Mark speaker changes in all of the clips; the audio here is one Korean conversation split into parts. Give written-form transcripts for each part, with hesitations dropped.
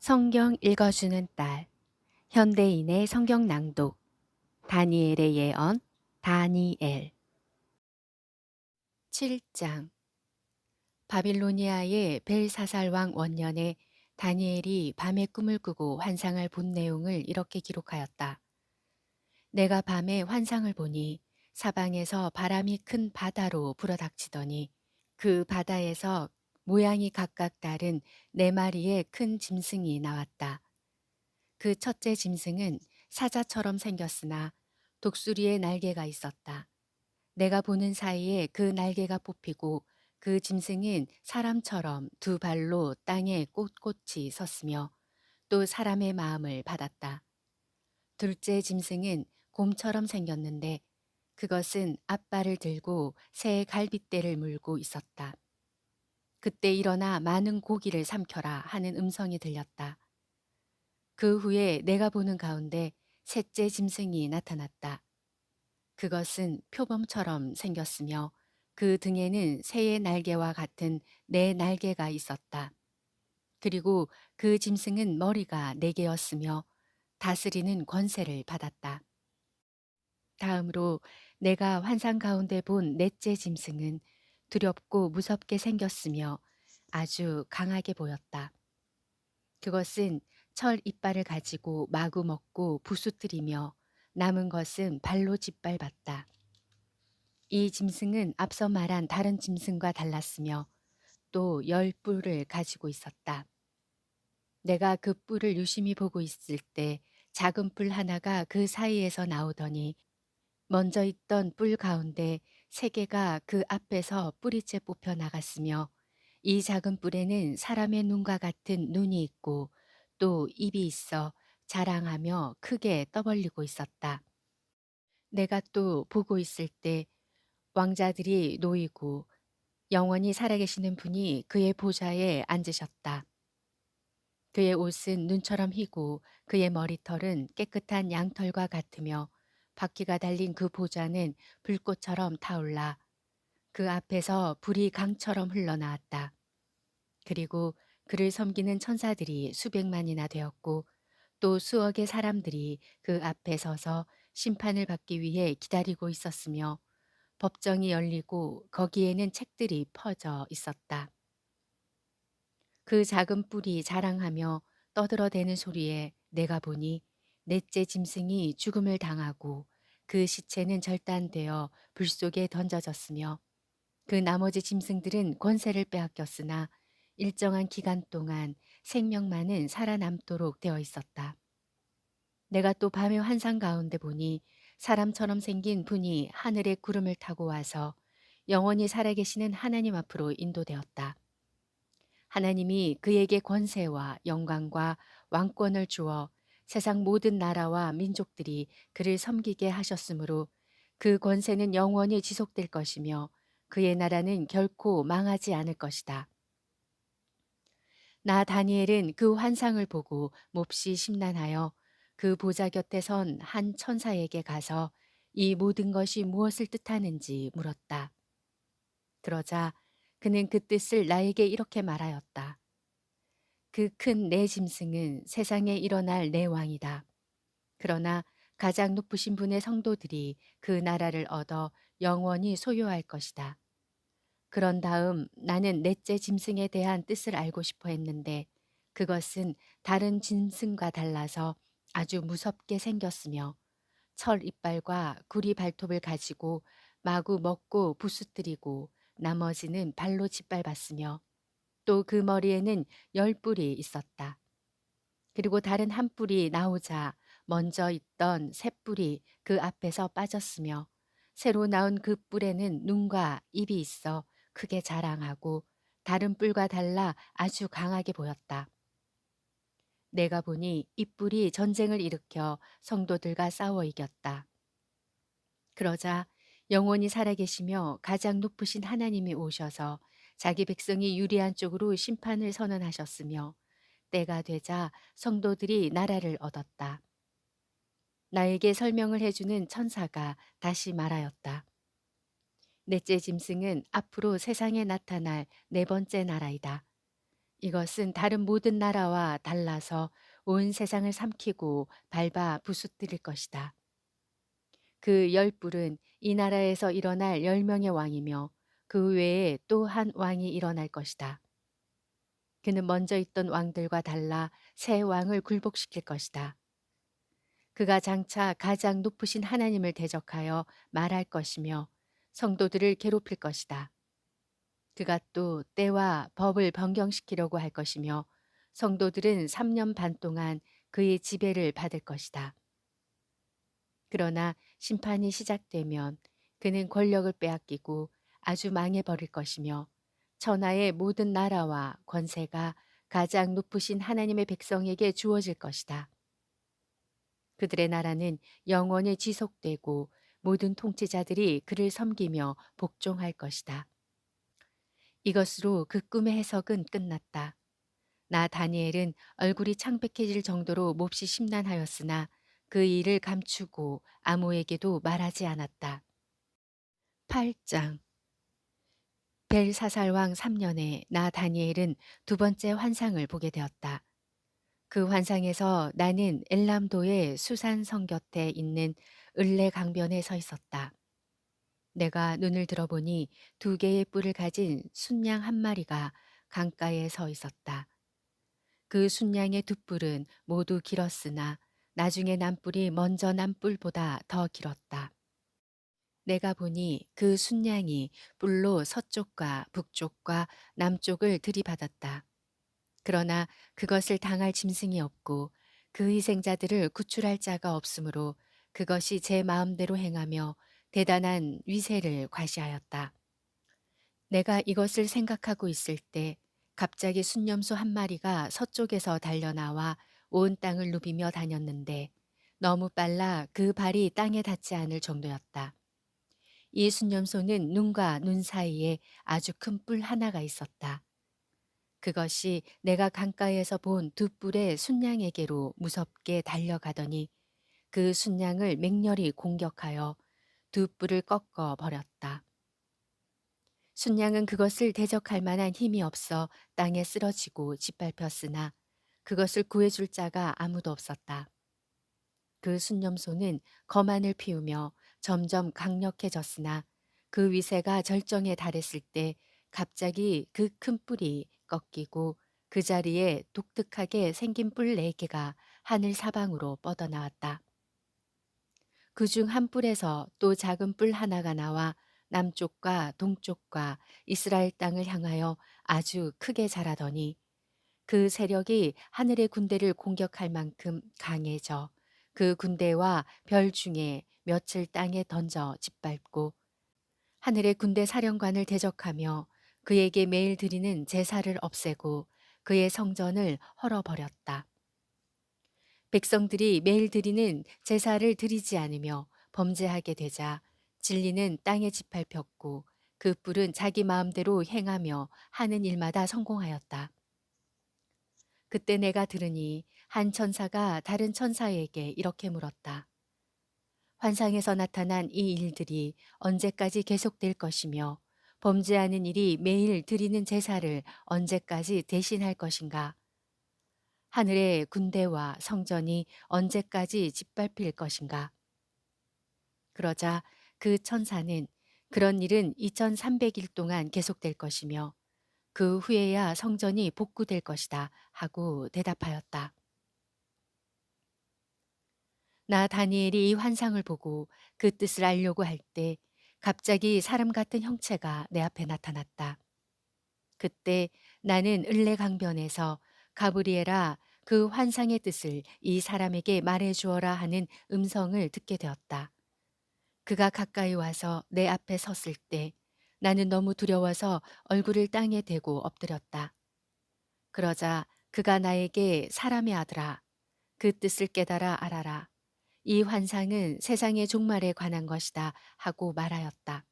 Speaker 1: 성경 읽어주는 딸, 현대인의 성경 낭독, 다니엘의 예언, 다니엘. 7장. 바빌로니아의 벨사살 왕 원년에 다니엘이 밤에 꿈을 꾸고 환상을 본 내용을 이렇게 기록하였다. 내가 밤에 환상을 보니 사방에서 바람이 큰 바다로 불어닥치더니 그 바다에서 모양이 각각 다른 4마리의 큰 짐승이 나왔다. 그 첫째 짐승은 사자처럼 생겼으나 독수리의 날개가 있었다. 내가 보는 사이에 그 날개가 뽑히고 그 짐승은 사람처럼 2발로 땅에 꼿꼿이 섰으며 또 사람의 마음을 받았다. 둘째 짐승은 곰처럼 생겼는데 그것은 앞발을 들고 새 갈빗대를 물고 있었다. 그때 일어나 많은 고기를 삼켜라 하는 음성이 들렸다. 그 후에 내가 보는 가운데 셋째 짐승이 나타났다. 그것은 표범처럼 생겼으며 그 등에는 새의 날개와 같은 4날개가 있었다. 그리고 그 짐승은 머리가 4개였으며 다스리는 권세를 받았다. 다음으로 내가 환상 가운데 본 넷째 짐승은 두렵고 무섭게 생겼으며 아주 강하게 보였다. 그것은 철 이빨을 가지고 마구 먹고 부수뜨리며 남은 것은 발로 짓밟았다. 이 짐승은 앞서 말한 다른 짐승과 달랐으며 또 10뿔을 가지고 있었다. 내가 그 뿔을 유심히 보고 있을 때 작은 뿔 하나가 그 사이에서 나오더니 먼저 있던 뿔 가운데 3개가 그 앞에서 뿌리째 뽑혀 나갔으며 이 작은 뿔에는 사람의 눈과 같은 눈이 있고 또 입이 있어 자랑하며 크게 떠벌리고 있었다. 내가 또 보고 있을 때 왕자들이 놓이고 영원히 살아계시는 분이 그의 보좌에 앉으셨다. 그의 옷은 눈처럼 희고 그의 머리털은 깨끗한 양털과 같으며 바퀴가 달린 그 보좌는 불꽃처럼 타올라 그 앞에서 불이 강처럼 흘러나왔다. 그리고 그를 섬기는 천사들이 수백만이나 되었고 또 수억의 사람들이 그 앞에 서서 심판을 받기 위해 기다리고 있었으며 법정이 열리고 거기에는 책들이 퍼져 있었다. 그 작은 뿔이 자랑하며 떠들어대는 소리에 내가 보니 넷째 짐승이 죽음을 당하고 그 시체는 절단되어 불 속에 던져졌으며 그 나머지 짐승들은 권세를 빼앗겼으나 일정한 기간 동안 생명만은 살아남도록 되어 있었다. 내가 또 밤의 환상 가운데 보니 사람처럼 생긴 분이 하늘의 구름을 타고 와서 영원히 살아계시는 하나님 앞으로 인도되었다. 하나님이 그에게 권세와 영광과 왕권을 주어 세상 모든 나라와 민족들이 그를 섬기게 하셨으므로 그 권세는 영원히 지속될 것이며 그의 나라는 결코 망하지 않을 것이다. 나 다니엘은 그 환상을 보고 몹시 심란하여 그 보좌 곁에 선 한 천사에게 가서 이 모든 것이 무엇을 뜻하는지 물었다. 그러자 그는 그 뜻을 나에게 이렇게 말하였다. 그 큰 내 짐승은 세상에 일어날 내 왕이다. 그러나 가장 높으신 분의 성도들이 그 나라를 얻어 영원히 소유할 것이다. 그런 다음 나는 넷째 짐승에 대한 뜻을 알고 싶어 했는데 그것은 다른 짐승과 달라서 아주 무섭게 생겼으며 철 이빨과 구리 발톱을 가지고 마구 먹고 부수뜨리고 나머지는 발로 짓밟았으며 또 그 머리에는 10뿔이 있었다. 그리고 다른 한 뿔이 나오자 먼저 있던 새 뿔이 그 앞에서 빠졌으며 새로 나온 그 뿔에는 눈과 입이 있어 크게 자랑하고 다른 뿔과 달라 아주 강하게 보였다. 내가 보니 이 뿔이 전쟁을 일으켜 성도들과 싸워 이겼다. 그러자 영원히 살아계시며 가장 높으신 하나님이 오셔서 자기 백성이 유리한 쪽으로 심판을 선언하셨으며 때가 되자 성도들이 나라를 얻었다. 나에게 설명을 해주는 천사가 다시 말하였다. 넷째 짐승은 앞으로 세상에 나타날 4번째 나라이다. 이것은 다른 모든 나라와 달라서 온 세상을 삼키고 밟아 부수뜨릴 것이다. 그 열 뿔은 이 나라에서 일어날 10명의 왕이며 그 외에 또 한 왕이 일어날 것이다. 그는 먼저 있던 왕들과 달라 새 왕을 굴복시킬 것이다. 그가 장차 가장 높으신 하나님을 대적하여 말할 것이며 성도들을 괴롭힐 것이다. 그가 또 때와 법을 변경시키려고 할 것이며 성도들은 3년 반 동안 그의 지배를 받을 것이다. 그러나 심판이 시작되면 그는 권력을 빼앗기고 아주 망해버릴 것이며 천하의 모든 나라와 권세가 가장 높으신 하나님의 백성에게 주어질 것이다. 그들의 나라는 영원히 지속되고 모든 통치자들이 그를 섬기며 복종할 것이다. 이것으로 그 꿈의 해석은 끝났다. 나 다니엘은 얼굴이 창백해질 정도로 몹시 심란하였으나 그 일을 감추고 아무에게도 말하지 않았다. 8장 벨사살왕 3년에 나 다니엘은 두 번째 환상을 보게 되었다. 그 환상에서 나는 엘람도의 수산성 곁에 있는 을레 강변에 서 있었다. 내가 눈을 들어보니 2개의 뿔을 가진 순양 한 마리가 강가에 서 있었다. 그 순양의 2뿔은 모두 길었으나 나중에 난 뿔이 먼저 난 뿔보다 더 길었다. 내가 보니 그 순양이 뿔로 서쪽과 북쪽과 남쪽을 들이받았다. 그러나 그것을 당할 짐승이 없고 그 희생자들을 구출할 자가 없으므로 그것이 제 마음대로 행하며 대단한 위세를 과시하였다. 내가 이것을 생각하고 있을 때 갑자기 순념소 한 마리가 서쪽에서 달려나와 온 땅을 누비며 다녔는데 너무 빨라 그 발이 땅에 닿지 않을 정도였다. 이 순념소는 눈과 눈 사이에 아주 큰 뿔 하나가 있었다. 그것이 내가 강가에서 본 2뿔의 순양에게로 무섭게 달려가더니 그 순양을 맹렬히 공격하여 2뿔을 꺾어 버렸다. 순양은 그것을 대적할 만한 힘이 없어 땅에 쓰러지고 짓밟혔으나 그것을 구해줄 자가 아무도 없었다. 그 순념소는 거만을 피우며 점점 강력해졌으나 그 위세가 절정에 달했을 때 갑자기 그 큰 뿔이 꺾이고 그 자리에 독특하게 생긴 뿔 4개가 하늘 사방으로 뻗어나왔다. 그중 한 뿔에서 또 작은 뿔 하나가 나와 남쪽과 동쪽과 이스라엘 땅을 향하여 아주 크게 자라더니 그 세력이 하늘의 군대를 공격할 만큼 강해져 그 군대와 별 중에 며칠 땅에 던져 짓밟고 하늘의 군대 사령관을 대적하며 그에게 매일 드리는 제사를 없애고 그의 성전을 헐어버렸다. 백성들이 매일 드리는 제사를 드리지 않으며 범죄하게 되자 진리는 땅에 짓밟혔고 그 뿔은 자기 마음대로 행하며 하는 일마다 성공하였다. 그때 내가 들으니 한 천사가 다른 천사에게 이렇게 물었다. 환상에서 나타난 이 일들이 언제까지 계속될 것이며 범죄하는 일이 매일 드리는 제사를 언제까지 대신할 것인가? 하늘의 군대와 성전이 언제까지 짓밟힐 것인가? 그러자 그 천사는 그런 일은 2300일 동안 계속될 것이며 그 후에야 성전이 복구될 것이다 하고 대답하였다. 나 다니엘이 이 환상을 보고 그 뜻을 알려고 할 때 갑자기 사람 같은 형체가 내 앞에 나타났다. 그때 나는 을레 강변에서 가브리엘아 그 환상의 뜻을 이 사람에게 말해 주어라 하는 음성을 듣게 되었다. 그가 가까이 와서 내 앞에 섰을 때 나는 너무 두려워서 얼굴을 땅에 대고 엎드렸다. 그러자 그가 나에게 사람의 아들아 그 뜻을 깨달아 알아라. 이 환상은 세상의 종말에 관한 것이다 하고 말하였다.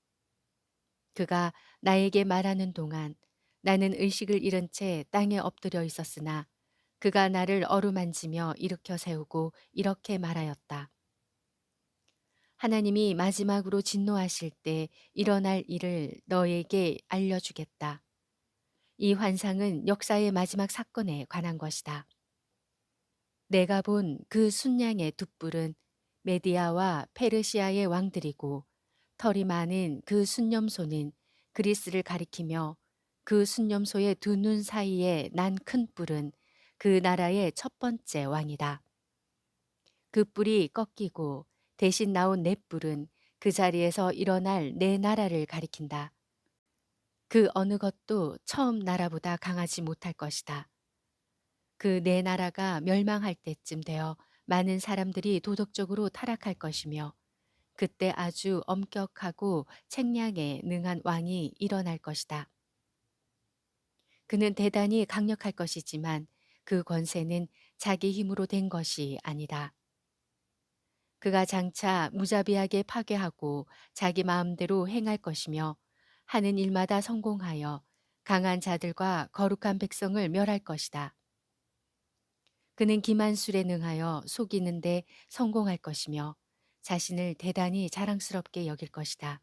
Speaker 1: 그가 나에게 말하는 동안 나는 의식을 잃은 채 땅에 엎드려 있었으나 그가 나를 어루만지며 일으켜 세우고 이렇게 말하였다. 하나님이 마지막으로 진노하실 때 일어날 일을 너에게 알려주겠다. 이 환상은 역사의 마지막 사건에 관한 것이다. 내가 본 그 순양의 두 뿔은 메디아와 페르시아의 왕들이고 털이 많은 그 순념소는 그리스를 가리키며 그 순념소의 두 눈 사이에 난 큰 뿔은 그 나라의 첫 번째 왕이다. 그 뿔이 꺾이고 대신 나온 네 뿔은 그 자리에서 일어날 네 나라를 가리킨다. 그 어느 것도 처음 나라보다 강하지 못할 것이다. 그 네 나라가 멸망할 때쯤 되어 많은 사람들이 도덕적으로 타락할 것이며 그때 아주 엄격하고 책량에 능한 왕이 일어날 것이다. 그는 대단히 강력할 것이지만 그 권세는 자기 힘으로 된 것이 아니다. 그가 장차 무자비하게 파괴하고 자기 마음대로 행할 것이며 하는 일마다 성공하여 강한 자들과 거룩한 백성을 멸할 것이다. 그는 기만술에 능하여 속이는데 성공할 것이며 자신을 대단히 자랑스럽게 여길 것이다.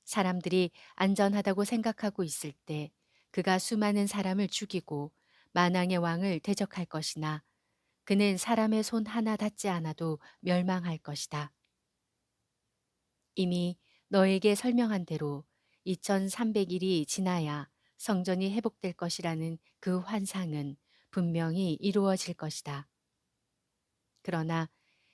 Speaker 1: 사람들이 안전하다고 생각하고 있을 때 그가 수많은 사람을 죽이고 만왕의 왕을 대적할 것이나 그는 사람의 손 하나 닿지 않아도 멸망할 것이다. 이미 너에게 설명한 대로 2300일이 지나야 성전이 회복될 것이라는 그 환상은 분명히 이루어질 것이다. 그러나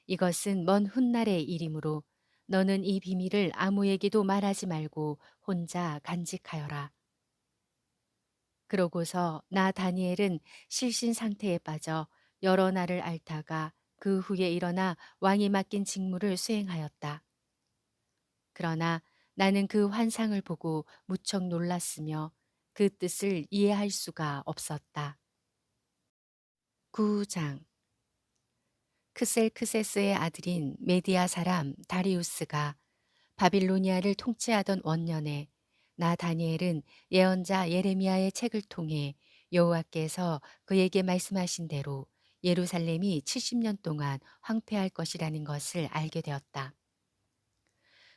Speaker 1: 이것은 먼 훗날의 일이므로 너는 이 비밀을 아무에게도 말하지 말고 혼자 간직하여라. 그러고서 나 다니엘은 실신 상태에 빠져 여러 날을 앓다가 그 후에 일어나 왕이 맡긴 직무를 수행하였다. 그러나 나는 그 환상을 보고 무척 놀랐으며 그 뜻을 이해할 수가 없었다. 9장 크셀크세스의 아들인 메디아 사람 다리우스가 바빌로니아를 통치하던 원년에 나 다니엘은 예언자 예레미야의 책을 통해 여호와께서 그에게 말씀하신 대로 예루살렘이 70년 동안 황폐할 것이라는 것을 알게 되었다.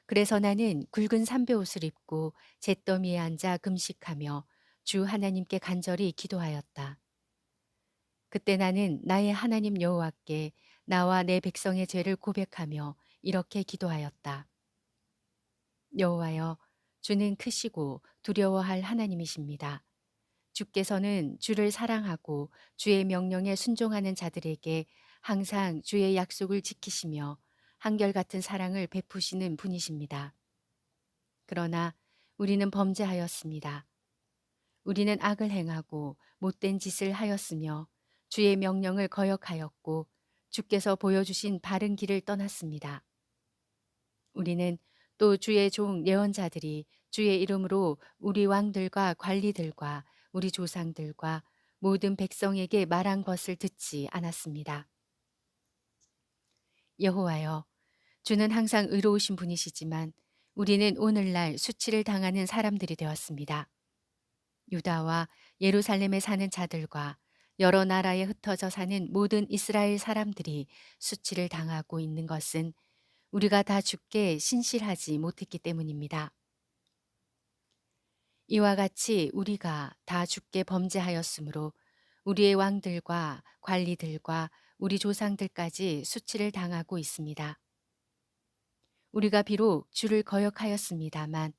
Speaker 1: 그래서 나는 굵은 삼베옷을 입고 잿더미에 앉아 금식하며 주 하나님께 간절히 기도하였다. 그때 나는 나의 하나님 여호와께 나와 내 백성의 죄를 고백하며 이렇게 기도하였다. 여호와여, 주는 크시고 두려워할 하나님이십니다. 주께서는 주를 사랑하고 주의 명령에 순종하는 자들에게 항상 주의 약속을 지키시며 한결같은 사랑을 베푸시는 분이십니다. 그러나 우리는 범죄하였습니다. 우리는 악을 행하고 못된 짓을 하였으며 주의 명령을 거역하였고 주께서 보여주신 바른 길을 떠났습니다. 우리는 또 주의 종 예언자들이 주의 이름으로 우리 왕들과 관리들과 우리 조상들과 모든 백성에게 말한 것을 듣지 않았습니다. 여호와여, 주는 항상 의로우신 분이시지만 우리는 오늘날 수치를 당하는 사람들이 되었습니다. 유다와 예루살렘에 사는 자들과 여러 나라에 흩어져 사는 모든 이스라엘 사람들이 수치를 당하고 있는 것은 우리가 다 주께 신실하지 못했기 때문입니다. 이와 같이 우리가 다 주께 범죄하였으므로 우리의 왕들과 관리들과 우리 조상들까지 수치를 당하고 있습니다. 우리가 비록 주를 거역하였습니다만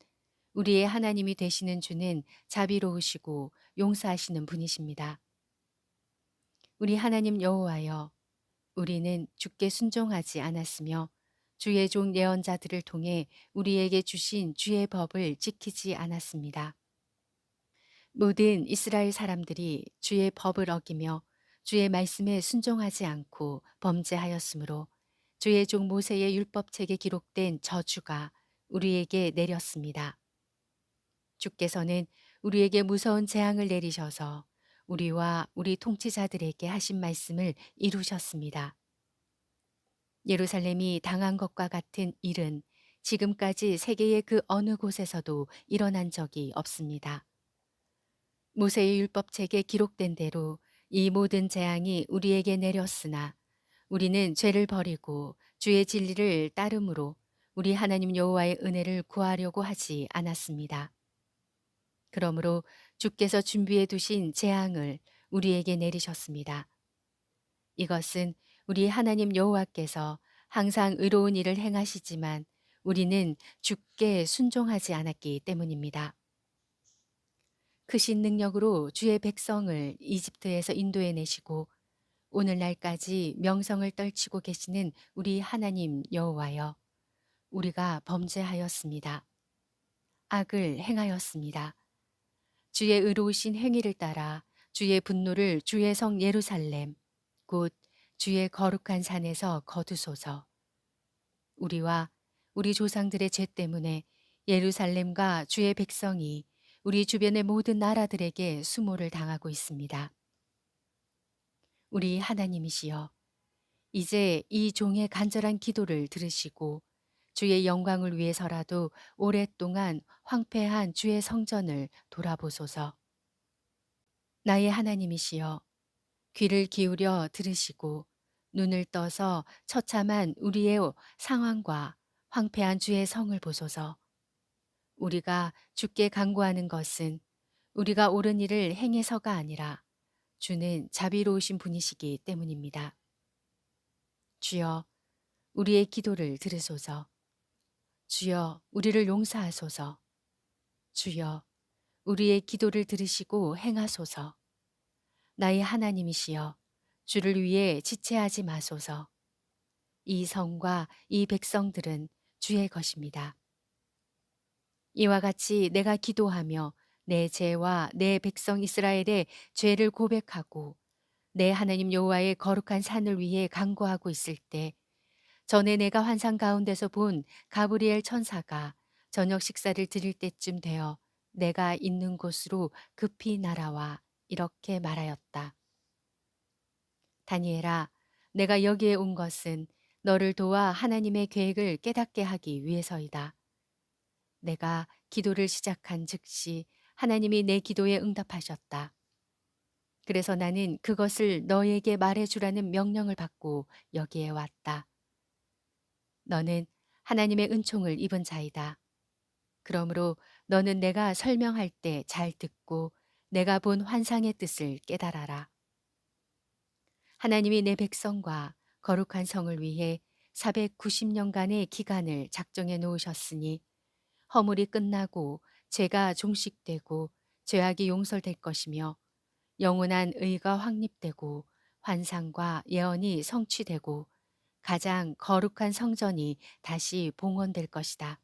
Speaker 1: 우리의 하나님이 되시는 주는 자비로우시고 용서하시는 분이십니다. 우리 하나님 여호와여, 우리는 주께 순종하지 않았으며 주의 종 예언자들을 통해 우리에게 주신 주의 법을 지키지 않았습니다. 모든 이스라엘 사람들이 주의 법을 어기며 주의 말씀에 순종하지 않고 범죄하였으므로 주의 종 모세의 율법책에 기록된 저주가 우리에게 내렸습니다. 주께서는 우리에게 무서운 재앙을 내리셔서 우리와 우리 통치자들에게 하신 말씀을 이루셨습니다. 예루살렘이 당한 것과 같은 일은 지금까지 세계의 그 어느 곳에서도 일어난 적이 없습니다. 모세의 율법책에 기록된 대로 이 모든 재앙이 우리에게 내렸으나 우리는 죄를 버리고 주의 진리를 따름으로 우리 하나님 여호와의 은혜를 구하려고 하지 않았습니다. 그러므로 주께서 준비해 두신 재앙을 우리에게 내리셨습니다. 이것은 우리 하나님 여호와께서 항상 의로운 일을 행하시지만 우리는 주께 순종하지 않았기 때문입니다. 크신 능력으로 주의 백성을 이집트에서 인도해 내시고 오늘날까지 명성을 떨치고 계시는 우리 하나님 여호와여, 우리가 범죄하였습니다. 악을 행하였습니다. 주의 의로우신 행위를 따라 주의 분노를 주의 성 예루살렘, 곧 주의 거룩한 산에서 거두소서. 우리와 우리 조상들의 죄 때문에 예루살렘과 주의 백성이 우리 주변의 모든 나라들에게 수모를 당하고 있습니다. 우리 하나님이시여, 이제 이 종의 간절한 기도를 들으시고 주의 영광을 위해서라도 오랫동안 황폐한 주의 성전을 돌아보소서. 나의 하나님이시여, 귀를 기울여 들으시고 눈을 떠서 처참한 우리의 상황과 황폐한 주의 성을 보소서. 우리가 주께 간구하는 것은 우리가 옳은 일을 행해서가 아니라 주는 자비로우신 분이시기 때문입니다. 주여, 우리의 기도를 들으소서. 주여, 우리를 용서하소서. 주여, 우리의 기도를 들으시고 행하소서. 나의 하나님이시여, 주를 위해 지체하지 마소서. 이 성과 이 백성들은 주의 것입니다. 이와 같이 내가 기도하며 내 죄와 내 백성 이스라엘의 죄를 고백하고 내 하나님 여호와의 거룩한 산을 위해 간구하고 있을 때 전에 내가 환상 가운데서 본 가브리엘 천사가 저녁 식사를 드릴 때쯤 되어 내가 있는 곳으로 급히 날아와 이렇게 말하였다. 다니엘아, 내가 여기에 온 것은 너를 도와 하나님의 계획을 깨닫게 하기 위해서이다. 내가 기도를 시작한 즉시 하나님이 내 기도에 응답하셨다. 그래서 나는 그것을 너에게 말해주라는 명령을 받고 여기에 왔다. 너는 하나님의 은총을 입은 자이다. 그러므로 너는 내가 설명할 때 잘 듣고 내가 본 환상의 뜻을 깨달아라. 하나님이 내 백성과 거룩한 성을 위해 490년간의 기간을 작정해 놓으셨으니 허물이 끝나고 죄가 종식되고 죄악이 용서될 것이며 영원한 의가 확립되고 환상과 예언이 성취되고 가장 거룩한 성전이 다시 봉헌될 것이다.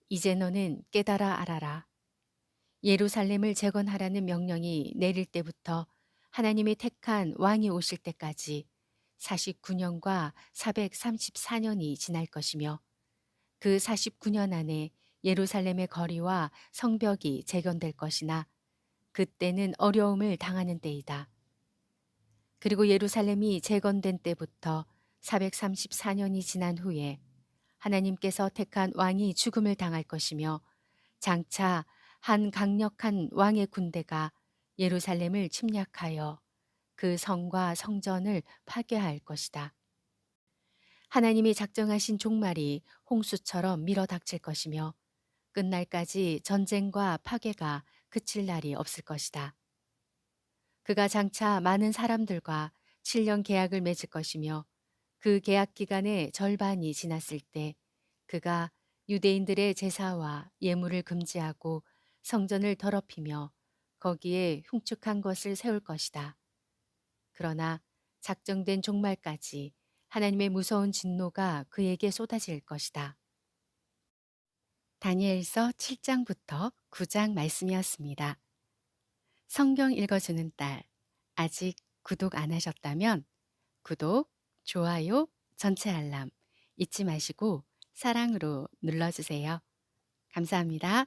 Speaker 1: 이제 너는 깨달아 알아라. 예루살렘을 재건하라는 명령이 내릴 때부터 하나님이 택한 왕이 오실 때까지 49년과 434년이 지날 것이며 그 49년 안에 예루살렘의 거리와 성벽이 재건될 것이나 그때는 어려움을 당하는 때이다. 그리고 예루살렘이 재건된 때부터 434년이 지난 후에 하나님께서 택한 왕이 죽음을 당할 것이며 장차 한 강력한 왕의 군대가 예루살렘을 침략하여 그 성과 성전을 파괴할 것이다. 하나님이 작정하신 종말이 홍수처럼 밀어닥칠 것이며 끝날까지 전쟁과 파괴가 그칠 날이 없을 것이다. 그가 장차 많은 사람들과 7년 계약을 맺을 것이며 그 계약 기간의 절반이 지났을 때 그가 유대인들의 제사와 예물을 금지하고 성전을 더럽히며 거기에 흉측한 것을 세울 것이다. 그러나 작정된 종말까지 하나님의 무서운 진노가 그에게 쏟아질 것이다. 다니엘서 7장부터 9장 말씀이었습니다. 성경 읽어주는 딸, 아직 구독 안 하셨다면 구독, 좋아요, 전체 알람 잊지 마시고 사랑으로 눌러주세요. 감사합니다.